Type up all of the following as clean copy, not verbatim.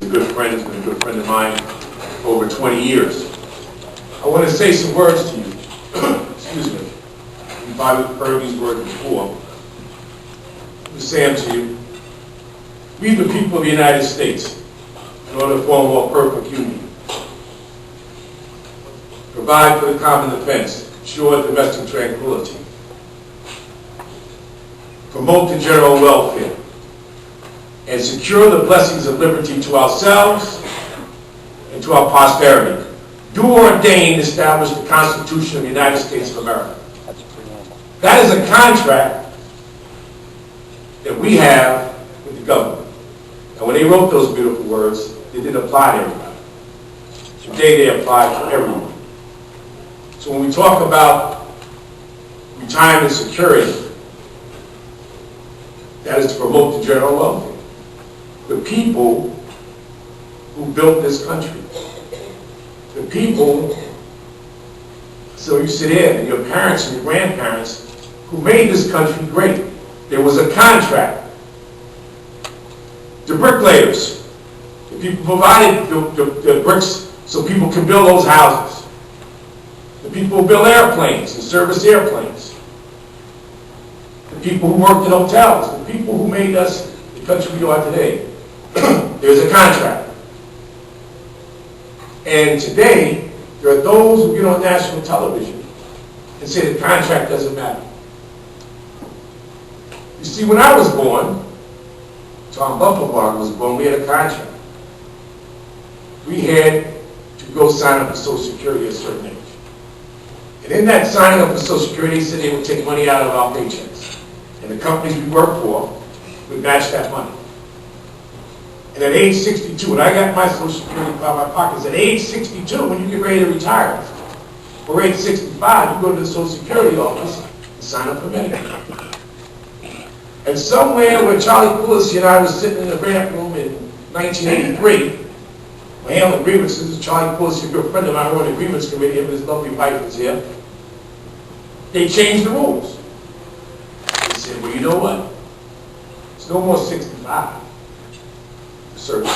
a good friend, has been a good friend of mine for over 20 years. I want to say some words to you. Excuse me. You've probably heard these words before. I'm saying to you, we the people of the United States, in order to form a more perfect union, provide for the common defense, ensure domestic tranquility, promote the general welfare, and secure the blessings of liberty to ourselves and to our posterity. Do ordain and establish the Constitution of the United States of America. That is a contract that we have with the government. And when they wrote those beautiful words, they didn't apply to everybody. Today they apply to everyone. So when we talk about retirement security, that is to promote the general welfare. The people who built this country. The people, so you sit in, and your parents and your grandparents who made this country great. There was a contract. The bricklayers, the people provided the bricks so people can build those houses. The people who build airplanes and service airplanes. The people who worked in hotels. The people who made us the country we are today. There's a contract. And today, there are those who get on national television and say the contract doesn't matter. You see, when I was born, Tom Buffalo was born, we had a contract. We had to go sign up for Social Security at a certain age. And in that signing up for Social Security, they said they would take money out of our paychecks. And the companies we worked for would match that money. And at age 62, when I got my Social Security out of my pockets, at age 62, when you get ready to retire, or age 65, you go to the Social Security office and sign up for Medicare. And somewhere where Charlie Pulis and I was sitting in the grant room in 1983, we're handling grievances. Charlie Pulis, a good friend of mine, on the grievance committee, and his lovely wife was here. They changed the rules. They said, well, you know what? It's no more 65. Certain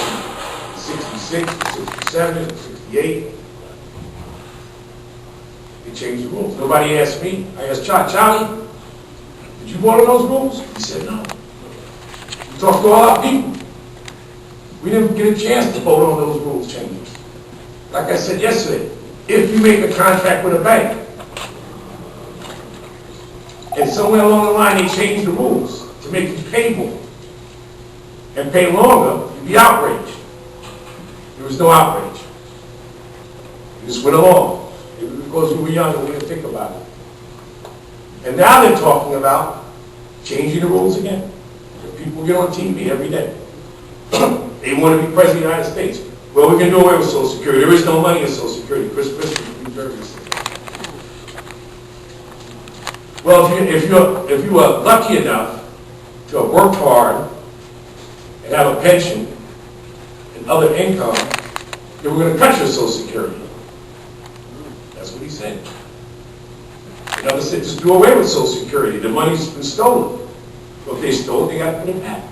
66, 67, 68. They changed the rules. Nobody asked me. I asked Charlie, did you vote on those rules? He said no. We talked to all our people. We didn't get a chance to vote on those rules changes. Like I said yesterday, if you make a contract with a bank, and somewhere along the line they changed the rules to make you pay more and pay longer, you'd be outraged. There was no outrage. We just went along. Maybe because we were young and we didn't think about it. And now they're talking about changing the rules again. People get on TV every day. They want to be president of the United States. Well, we can do away with Social Security. There is no money in Social Security. Chris from New Jersey said. Well, if you are lucky enough to have worked hard and have a pension and other income, then we're going to cut your Social Security. That's what he said. Another said, just do away with Social Security. The money's been stolen. Well, if they stole it, they got to put it back.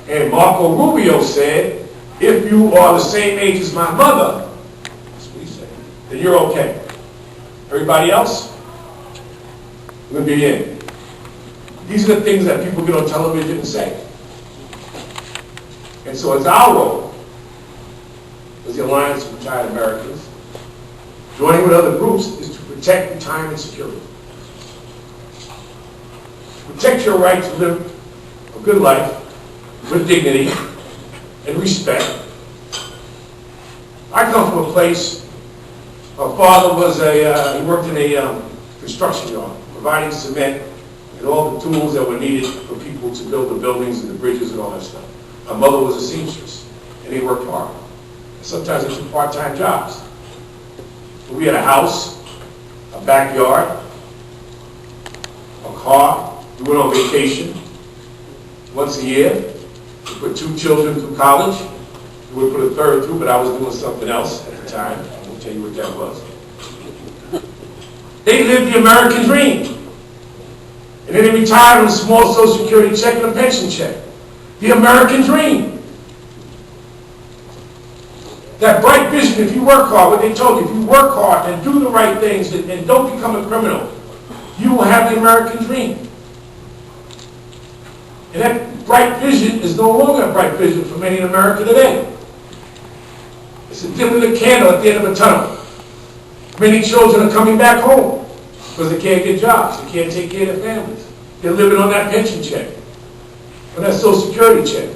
And Marco Rubio said, if you are the same age as my mother, that's what he said, then you're okay. Everybody else, we're going to be in. These are the things that people get on television and say. And so it's our role, as the Alliance of Retired Americans, joining with other groups, is to protect retirement security. Protect your right to live a good life with dignity and respect. I come from a place, my father was he worked in a construction yard, providing cement and all the tools that were needed for people to build the buildings and the bridges and all that stuff. My mother was a seamstress, and they worked hard. Sometimes they took part-time jobs. But we had a house, a backyard, a car. We went on vacation once a year. We put 2 children through college. We would put a third through, but I was doing something else at the time. I won't tell you what that was. They lived the American dream. And then they retired on a small Social Security check and a pension check. The American dream. That bright vision, if you work hard, what they told you, if you work hard and do the right things and don't become a criminal, you will have the American dream. And that bright vision is no longer a bright vision for many in America today. It's a dim of the candle at the end of a tunnel. Many children are coming back home because they can't get jobs, they can't take care of their families. They're living on that pension check, on that Social Security check.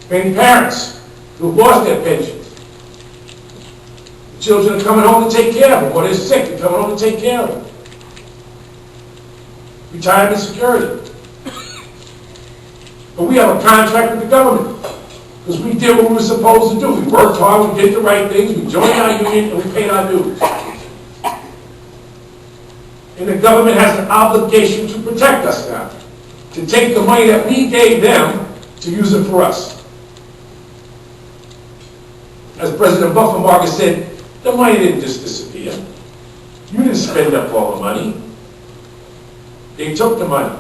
Many parents who have lost their pensions. The children are coming home to take care of them, or they're sick, they're coming home to take care of them. Retirement security. But we have a contract with the government because we did what we were supposed to do. We worked hard, we did the right things, we joined our union, and we paid our dues. And the government has an obligation to protect us now, to take the money that we gave them to use it for us. As President Buffenbarger said, the money didn't just disappear. You didn't spend up all the money. They took the money.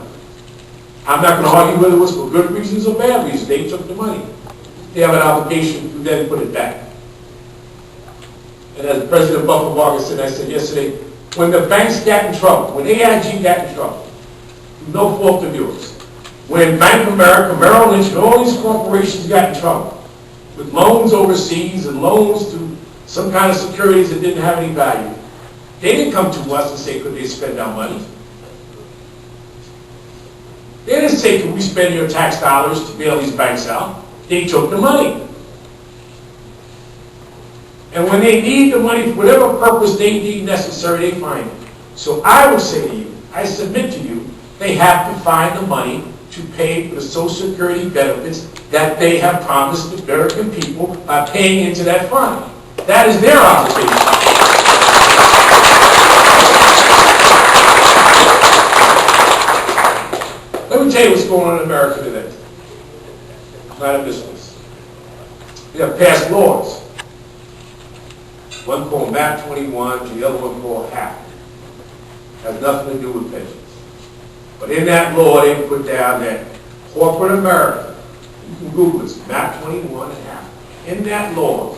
I'm not going to argue whether it was for good reasons or bad reasons. They took the money. They have an obligation to then put it back. And as President Buffenbarger said, I said yesterday, when the banks got in trouble, when AIG got in trouble, through no fault of yours, when Bank of America, Merrill Lynch, and all these corporations got in trouble with loans overseas and loans to some kind of securities that didn't have any value, they didn't come to us and say, could they spend our money? They didn't say, can we spend your tax dollars to bail these banks out? They took the money. And when they need the money for whatever purpose they deem necessary, they find it. So I would say to you, I submit to you, they have to find the money to pay for the Social Security benefits that they have promised the American people by paying into that fund. That is their obligation. Let me tell you what's going on in America today. Not a business. We have passed laws. One called MAP 21, the other one called HAP. Has nothing to do with pensions. But in that law, they put down that corporate America, you can Google this, MAP 21 and HAP. In that law,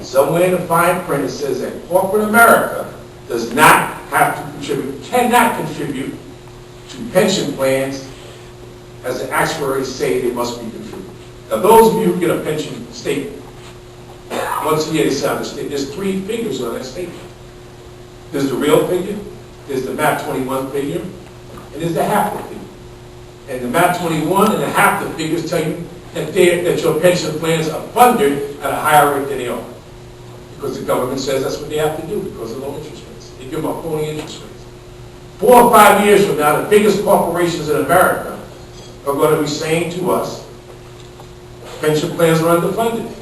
somewhere in the fine print, it says that corporate America does not have to contribute, cannot contribute to pension plans as the actuaries say they must be contributed. Now, those of you who get a pension statement, once a year they sign the statement, there's three figures on that statement. There's the real figure, there's the MAP 21 figure, and there's the HAP figure. And the MAP 21 and the HAP figures tell you that your pension plans are funded at a higher rate than they are. Because the government says that's what they have to do because of low interest rates. They give them a phony interest rates. 4 or 5 years from now, the biggest corporations in America are going to be saying to us, pension plans are underfunded.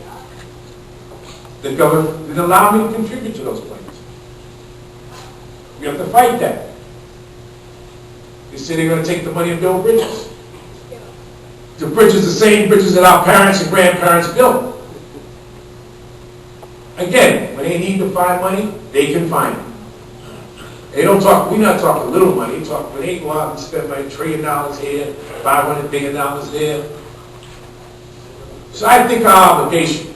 The government didn't allow me to contribute to those plans. We have to fight that. They say they're going to take the money and build bridges. The bridges, the same bridges that our parents and grandparents built. Again, when they need to find money, they can find it. They don't talk, we're not talking little money, when they go out and spend like $1 trillion here, $500 billion there. So I think our obligation,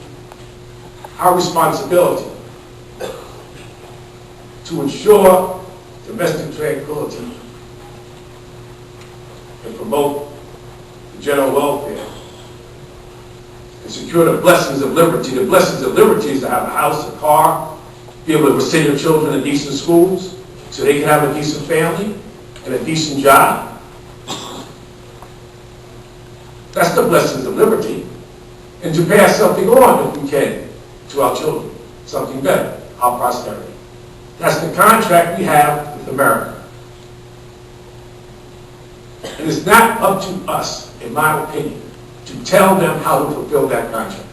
our responsibility to ensure domestic tranquility and promote the general welfare and secure the blessings of liberty. The blessings of liberty is to have a house, a car, be able to send your children to decent schools so they can have a decent family and a decent job. That's the blessings of liberty. And to pass something on, if we can, to our children, something better, our posterity. That's the contract we have with America. And it's not up to us, in my opinion, to tell them how to fulfill that contract.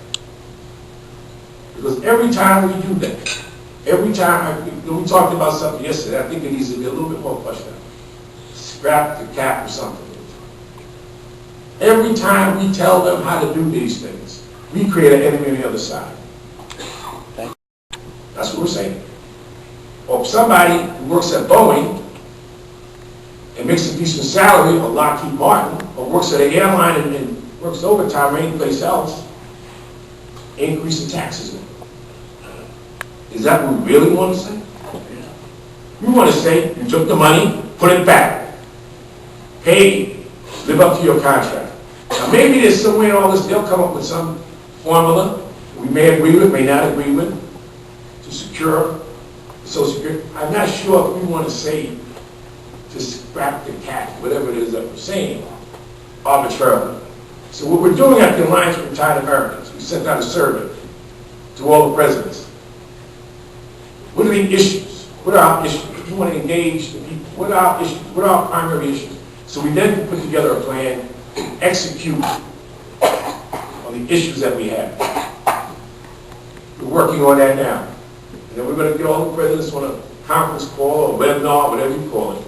Because every time we do that, every time, we talked about something yesterday, I think it needs to be a little bit more fleshed out. Scrap the cap or something. Every time we tell them how to do these things, we create an enemy on the other side. That's what we're saying. Or if somebody who works at Boeing and makes a decent salary, or Lockheed Martin, or works at an airline and works overtime or any place else, increasing taxes. Is that what we really want to say? We want to say you took the money, put it back, pay, live up to your contract. Now maybe there's somewhere in all this, they'll come up with some formula we may agree with, may not agree with, to secure Social Security. I'm not sure if we want to say to scrap the cat, whatever it is that we're saying, arbitrarily. So what we're doing at the Alliance for Retired Americans, we sent out a survey to all the presidents. What are the issues? What are our issues? We want to engage the people. What are our issues? What are our primary issues? So we then put together a plan to execute on the issues that we have. We're working on that now. And then we're going to get all the presidents on a conference call or webinar, whatever you call it,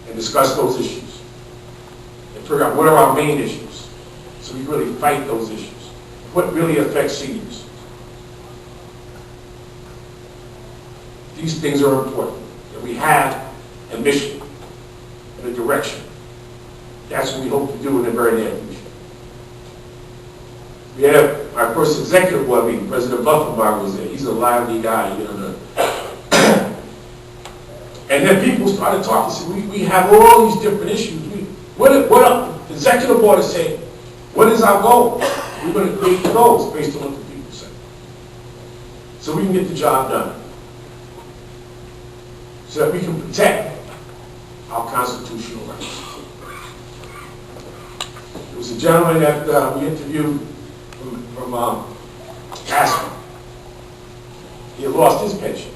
and discuss those issues. And figure out what are our main issues. So we really fight those issues. What really affects seniors? These things are important. That we have a mission and a direction. That's what we hope to do in the very near future. We had our first executive board meeting. President Buffenbarger was there. He's a lively guy, you know. And then people started talking. So we have all these different issues. The executive board is saying, what is our goal? We're going to create the goals based on what the people say. So we can get the job done. So that we can protect our constitutional rights. There was a gentleman that we interviewed from Aspen. He had lost his pension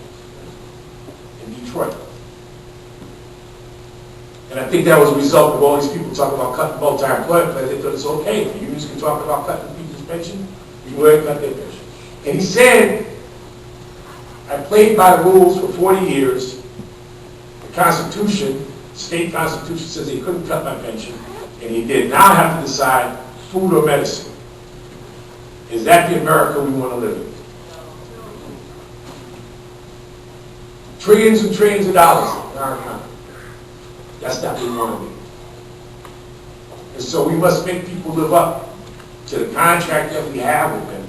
in Detroit. And I think that was a result of all these people talking about cutting multi-employment plans. They thought it's okay. If the unions can talk about cutting people's pension, we can go ahead and cut their pension. And he said, I played by the rules for 40 years. The Constitution, state Constitution says he couldn't cut my pension, and he did. Now I have to decide food or medicine. Is that the America we want to live in? Trillions and trillions of dollars in our economy. That's not what we want to be. And so we must make people live up to the contract that we have with them,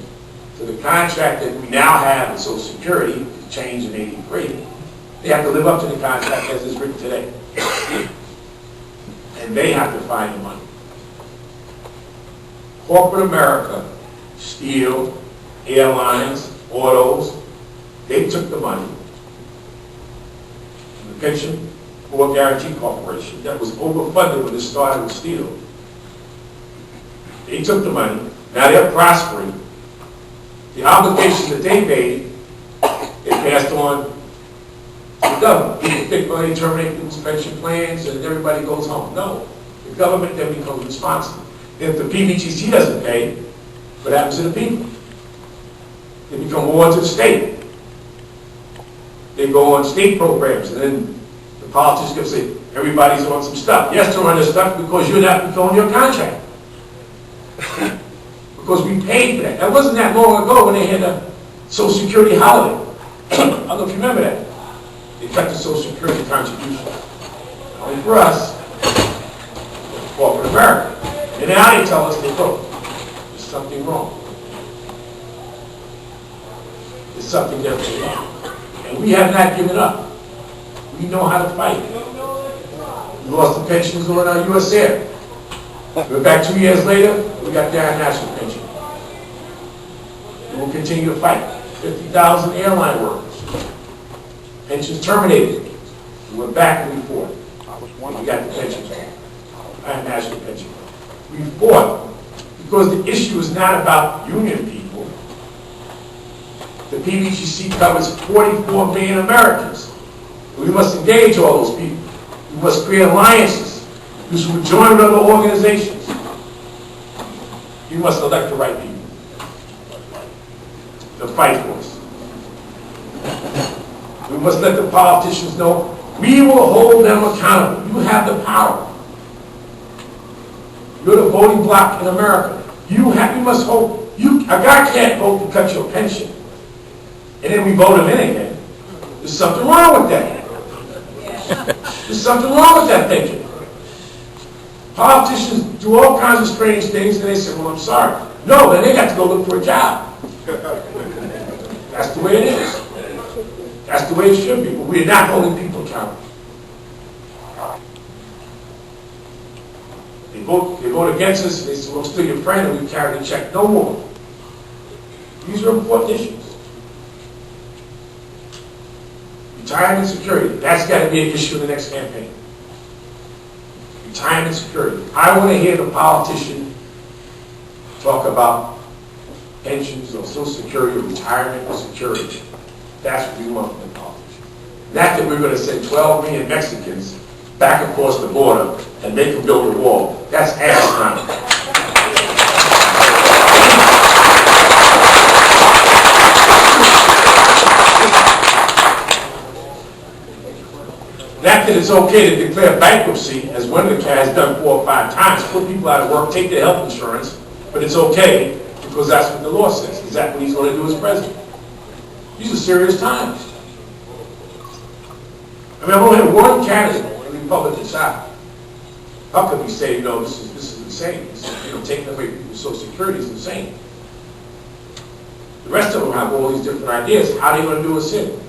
to the contract that we now have with Social Security, changed in '83. They have to live up to the contract as it's written today. And they have to find the money. Corporate America, steel, airlines, autos, they took the money. The pension or Guarantee Corporation that was overfunded when it started with steel. They took the money. Now they're prospering. The obligations that they made, they passed on to the government. People think, well, they terminate people's pension plans and everybody goes home. No. The government then becomes responsible. If the PBGC doesn't pay, what happens to the people? They become more to the state. They go on state programs, and then the politicians can say, everybody's on some stuff. Yes, they're on this stuff because you're not fulfilling your contract. Because we paid for that. That wasn't that long ago when they had a Social Security holiday. I don't know if you remember that. They cut the Social Security contribution. Only for us, corporate America. And now they tell us they broke. There's something wrong. There's something definitely wrong. And we have not given up. We know how to fight. We lost the pensions on our U.S. Air. We're back 2 years later, we got their national pension. We will continue to fight. 50,000 airline workers. Pensions terminated. We went back and we fought. We got the pensions back. Our national pension. We fought because the issue is not about union people. The PBGC covers 44 million Americans. We must engage all those people. We must create alliances. We should join with other organizations. You must elect the right people to fight for us. We must let the politicians know we will hold them accountable. You have the power. You're the voting bloc in America. You must hold. A guy can't vote to cut your pension, and then we vote him in again. There's something wrong with that. There's something wrong with that thinking. Politicians do all kinds of strange things, and they say, well, I'm sorry. No, then they got to go look for a job. That's the way it is. That's the way it should be. But we're not holding people accountable. They vote against us, and they say, well, I'm still your friend, and we carry the check. No more. These are important issues. Retirement security, that's got to be an issue in the next campaign. Retirement security. I want to hear the politician talk about pensions or Social Security or retirement or security. That's what we want from the politician. Not that we're going to send 12 million Mexicans back across the border and make them build a wall. That's asinine. Not that it's okay to declare bankruptcy, as one of the has done 4 or 5 times, put people out of work, take their health insurance, but it's okay because that's what the law says. Is that what he's going to do as president? These are serious times. I mean, I've only had one candidate on the Republican side. How could we say, no, this is insane? This is, taking away people's Social Security is insane. The rest of them have all these different ideas. How are they going to do us in?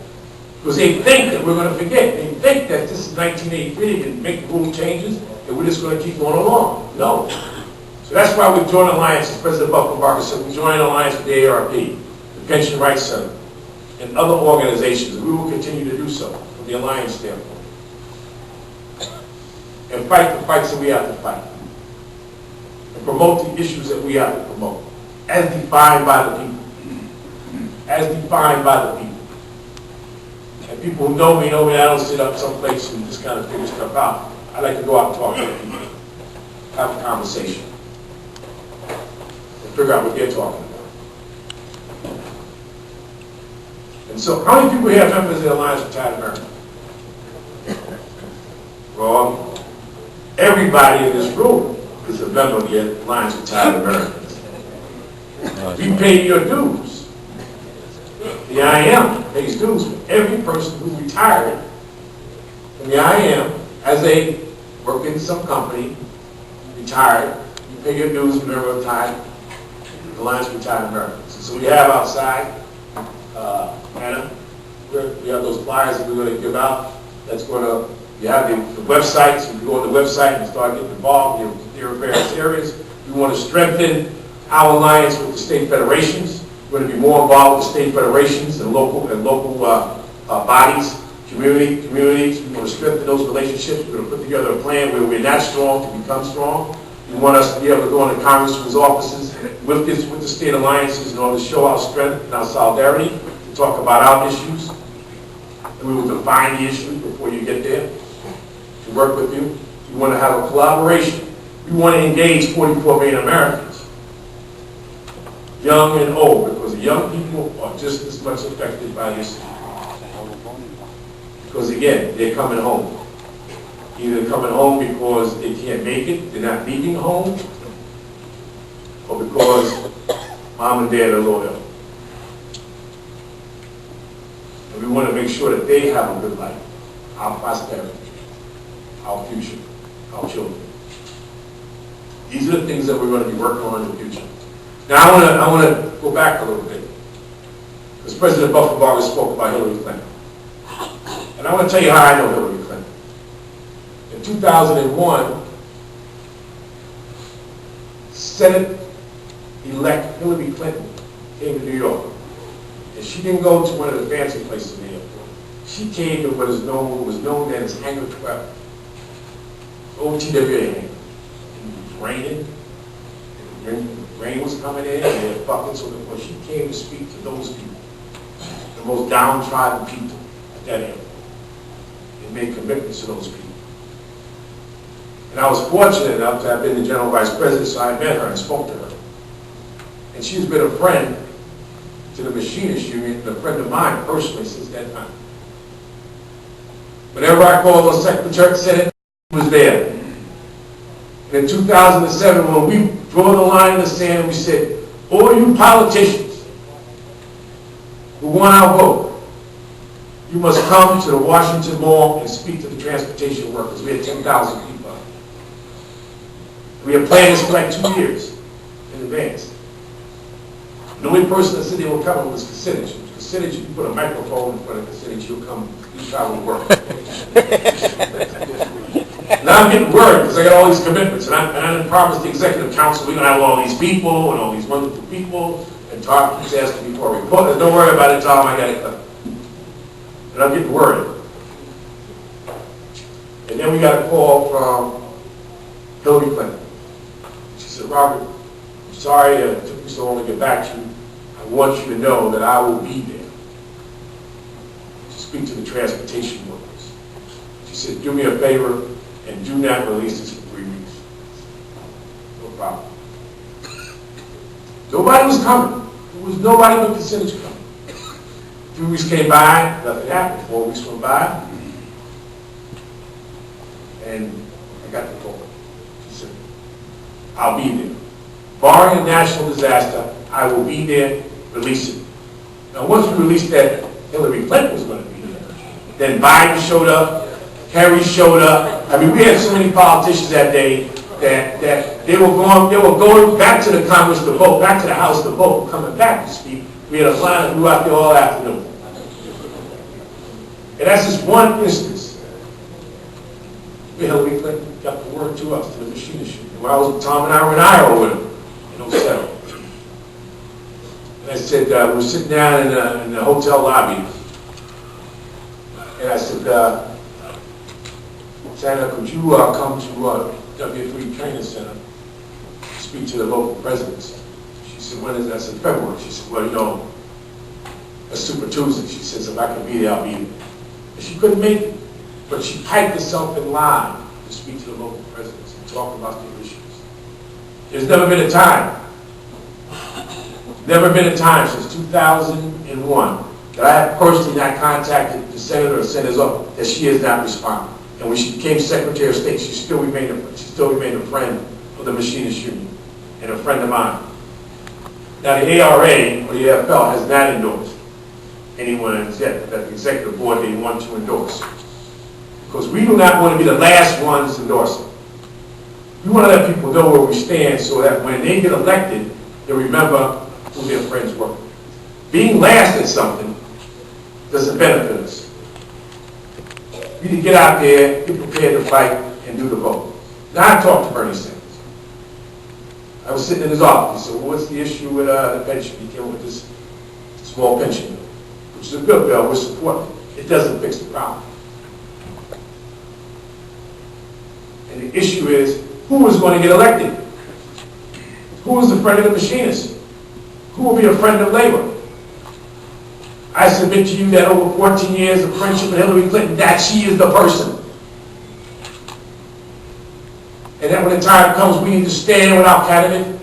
Because they think that we're going to forget. They think that this is 1983, they can make rule changes, and we're just going to keep going along. No. So that's why we joined alliances. President Barker said we joined an alliance with the AARP, the Pension Rights Center, and other organizations, and we will continue to do so from the alliance standpoint. And fight the fights that we have to fight. And promote the issues that we have to promote, as defined by the people. As defined by the people. And people who know me, I don't sit up someplace and just kind of figure stuff out. I like to go out and talk to people, have a conversation, and figure out what they're talking about. And so, how many people here have members of the Alliance of Retired Americans? Well, everybody in this room is a member of the Alliance of Retired Americans. We pay your dues. The IM pays dues for every person who retired from the IM as they work in some company, retired. You pay your dues as a member of the Alliance of Retired Americans. And so we have outside, Anna, we have those flyers that we're going to give out. That's going to, you have the website, so you can go on the website and start getting involved. There are various areas. We want to strengthen our alliance with the state federations. We're going to be more involved with the state federations and local bodies, communities. We want to strengthen those relationships. We're going to put together a plan where we're not strong to become strong. We want us to be able to go into congressmen's offices with the state alliances in order to show our strength and our solidarity, to talk about our issues. And we will define the issues before you get there, to work with you. We want to have a collaboration. We want to engage 44 million Americans, young and old, because the young people are just as much affected by this. Because again, they're coming home. Either coming home because they can't make it, they're not leaving home, or because mom and dad are loyal. And we want to make sure that they have a good life, our prosperity, our future, our children. These are the things that we're going to be working on in the future. Now I want to go back a little bit, because President Barker spoke about Hillary Clinton. And I want to tell you how I know Hillary Clinton. In 2001, Senate-elect Hillary Clinton came to New York. And she didn't go to one of the fancy places in the airport. She came to what was known then as Hangar 12, OTWA hangar. It was raining, and rain was coming in, and they had buckets on the floor. She came to speak to those people, the most downtrodden people at that airport, and made commitments to those people. And I was fortunate enough to have been the General Vice President, so I met her and spoke to her. And she's been a friend to the Machinists Union, and a friend of mine personally since that time. Whenever I called on Secretary of Senate, he was there. And in 2007, when we drew the line in the sand, we said, all you politicians who want our vote, you must come to the Washington Mall and speak to the transportation workers. We had 10,000 people. We had planned this for like 2 years in advance. The only person that said they were coming was Kucinich. Kucinich, you put a microphone in front of Kucinich, he'll come, he'll travel to work. Now I'm getting worried because I got all these commitments, and I didn't promise the executive council we're going to have all these people and all these wonderful people, and Todd keeps asking me for a report. Don't worry about it, Tom, I got it covered. And I'm getting worried. And then we got a call from Hillary Clinton. She said, Robert, I'm sorry it took me so long to get back to you. I want you to know that I will be there to speak to the transportation workers. She said, do me a favor and do not release this for 3 weeks. No problem. Nobody was coming. There was nobody but Kucinich coming. 3 weeks came by, nothing happened. 4 weeks went by, and I got the call. She said, I'll be there. Barring a national disaster, I will be there, release it. Now once we released that Hillary Clinton was going to be there, then Biden showed up, Kerry showed up. I mean, we had so many politicians that day that they were going back to the Congress to vote, back to the House to vote, coming back to speak. We had a line that grew out there all afternoon. And that's just one instance. Hillary Clinton got the word to us, to the machinist shooting. When I was with Tom and I were in Iowa with him in 07. And I said, we were sitting down in the hotel lobby. And I said, Santa, could you come to W3 Training Center to speak to the local presidents? She said, when is that? I said, February. She said, well, you know, that's Super Tuesday. She says, if I can be there, I'll be there. And she couldn't make it. But she typed herself in line to speak to the local presidents and talk about their issues. There's never been a time since 2001 that I have personally not contacted the senator or senators up that she has not responded. And when she became Secretary of State, she still remained a friend of the Machinists Union and a friend of mine. Now the ARA or the AFL has not endorsed anyone that the executive board they want to endorse. Because we do not want to be the last ones endorsing. We want to let people know where we stand so that when they get elected, they remember who their friends were. Being last at something doesn't benefit us. We need to get out there, get prepared to fight, and do the vote. Now I talked to Bernie Sanders. I was sitting in his office. He said, well, what's the issue with the pension? He came with this small pension bill, which is a good bill. We're supporting it. It doesn't fix the problem. And the issue is, who is going to get elected? Who is the friend of the machinists? Who will be a friend of labor? I submit to you that over 14 years of friendship with Hillary Clinton, that she is the person. And that when the time comes, we need to stand with our candidate.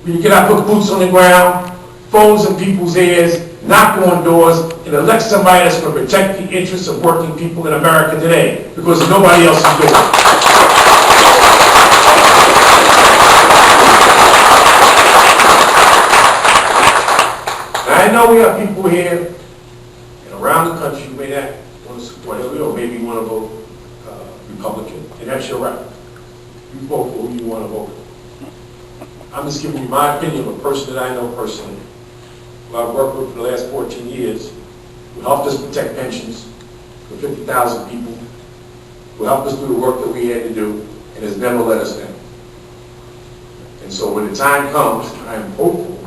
We need to get our boots on the ground, phones in people's ears, knock on doors, and elect somebody that's going to protect the interests of working people in America today, because nobody else is doing it. I know we have people here and around the country who may not want to support Hillary or maybe want to vote Republican, and that's your right. You vote for who you want to vote for. I'm just giving you my opinion of a person that I know personally, who I've worked with for the last 14 years, who helped us protect pensions for 50,000 people, who helped us do the work that we had to do, and has never let us down. And so when the time comes, I am hopeful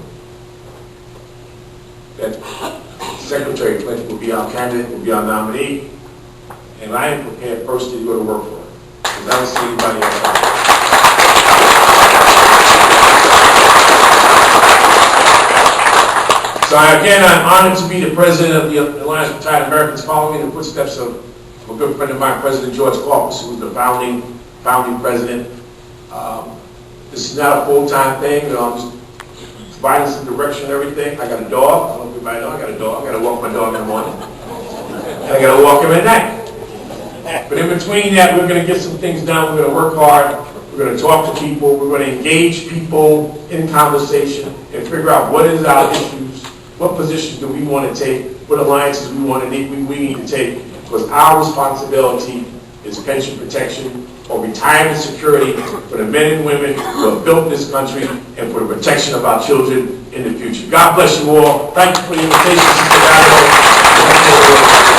that Secretary Clinton will be our candidate, will be our nominee, and I am prepared personally to go to work for her, because I don't see anybody else. So again, I'm honored to be the president of the Alliance of Retired Americans, following in the footsteps of a good friend of mine, President George Caucus, who was the founding president. This is not a full-time thing. I'm just providing some direction and everything. I got a dog. I don't know if everybody knows I got a dog. I got to walk my dog in the morning. And I got to walk him at night. But in between that, we're going to get some things done. We're going to work hard. We're going to talk to people. We're going to engage people in conversation and figure out what is our issues, what positions do we want to take, what alliances we need to take, because our responsibility is pension protection or retirement security for the men and women who have built this country and for the protection of our children in the future. God bless you all. Thank you for the invitation, Mr. Gallo.